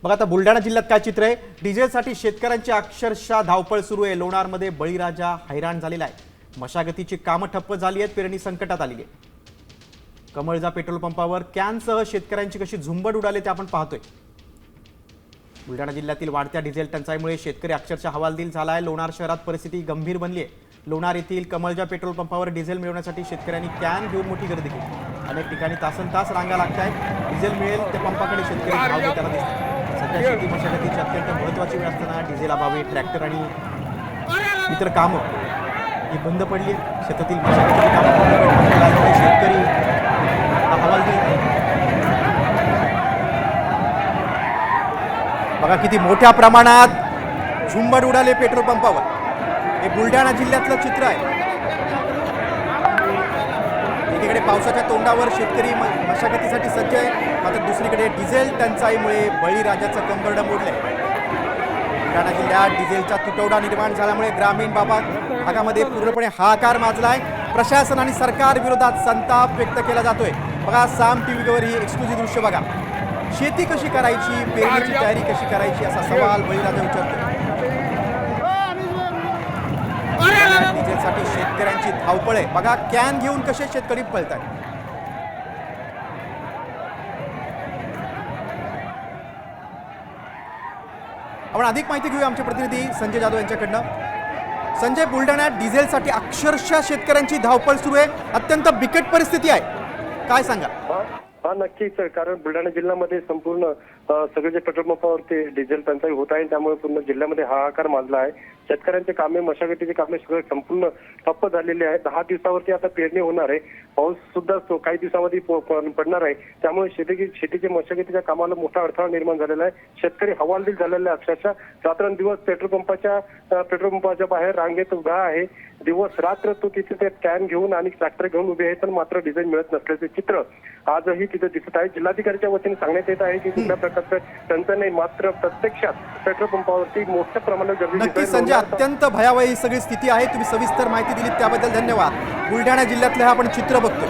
बघा आता बुलढाणा जिल्ह्यात काय चित्र आहे। डिझेलसाठी शेतकऱ्यांची अक्षरशः धावपळ सुरू आहे। लोणारमध्ये बळीराजा हैराण झालेला आहे। मशागतीची कामं ठप्प झाली आहेत, पेरणी संकटात आलेली आहे। कमळजा पेट्रोल पंपावर कॅनसह शेतकऱ्यांची कशी झुंबड उडाले ते आपण पाहतोय। बुलढाणा जिल्ह्यातील वाढत्या डिझेल टंचाईमुळे शेतकरी अक्षरशः हवालदिल झाला आहे। लोणार शहरात परिस्थिती गंभीर बनली आहे। लोणार येथील कमळजा पेट्रोल पंपावर डिझेल मिळवण्यासाठी शेतकऱ्यांनी कॅन घेऊन मोठी गर्दी केली। अनेक ठिकाणी तासनतास रांगा लागत आहेत। डिझेल मिळेल त्या पंपाकडे शेतकरी धाव देताना दिसतात। सध्या शेती मशागतीची अत्यंत महत्त्वाची वेळ असताना डिझेल अभावी ट्रॅक्टर आणि इतर कामं ही बंद पडली। शेतातील मशागतीची कामं बंद पडल्यामुळे शेतकरी हवालदिल आहे। बघा किती मोठ्या प्रमाणात झुंबड उडाले पेट्रोल पंपावर। हे बुलढाणा जिल्ह्यातलं चित्र आहे। एकीकडे पावसाच्या तोंडावर शेतकरी मशागतीसाठी सज्ज आहे, मात्र दुसरीकडे डिझेल टंचाईमुळे बळीराजाचं कंबरडं मोडलंय। बुलढाणा जिल्ह्यात डिझेलचा तुटवडा निर्माण झाल्यामुळे ग्रामीण भागामध्ये पूर्णपणे हाहाकार माजलाय। प्रशासन आणि सरकार विरोधात संताप व्यक्त केला जातोय। बघा साम टीव्हीवर ही एक्सक्लुझिव्ह दृश्य बघा। शेती कशी करायची, पेरणीची तयारी कशी करायची असा सवाल बळीराजा विचारतो। डिझेलसाठी शेतकऱ्यांची धावपळ आहे। बघा कॅन घेऊन कसे शेतकरी पळतात। आपण अधिक माहिती घेऊया आमचे प्रतिनिधी संजय जाधव यांच्याकडनं। संजय, बुलढाण्यात डिझेलसाठी अक्षरशः शेतकऱ्यांची धावपळ सुरू आहे। अत्यंत बिकट परिस्थिती आहे, काय सांगा? हा नक्कीच, कारण बुलढाणा जिल्ह्यामध्ये संपूर्ण सगळे जे पेट्रोल पंपावरती डिझेल टंचाई होत आहे, त्यामुळे पूर्ण जिल्ह्यामध्ये हाहाकार माजला आहे। शेतकऱ्यांचे कामे, मशागतीचे कामे सगळे संपूर्ण ठप्प झालेले आहेत। 10 दिवसावरती आता पेरणी होणार आहे। पाऊस सुद्धा काही दिवसामध्ये पडणार आहे, त्यामुळे शेतीच्या मशागतीच्या कामाला मोठा अडथळा निर्माण झालेला आहे। शेतकरी हवालदिल झालेला आहे। अक्षरशः रात्रंदिवस पेट्रोल पंपाच्या बाहेर रांगेत उभा आहे। दिवस रात्र तो तिथे ते कॅन घेऊन आणि ट्रॅक्टर घेऊन उभे आहे, पण मात्र डिझेल मिळत नसल्याचे चित्र आजही तिथे दिसत आहे। जिल्हाधिकाऱ्यांच्या वतीने सांगण्यात येत आहे की कुठल्या प्रकारचं टंचाई नाही, मात्र प्रत्यक्षात पेट्रोल पंपावरती मोठ्या प्रमाणात गर्दी दिसत आहे। नक्कीच संजय, अत्यंत भयावह ही सगळी स्थिती आहे। तुम्ही सविस्तर माहिती दिलीत त्याबद्दल धन्यवाद। बुलढाणा जिल्ह्यातलं आपण चित्र बघतोय।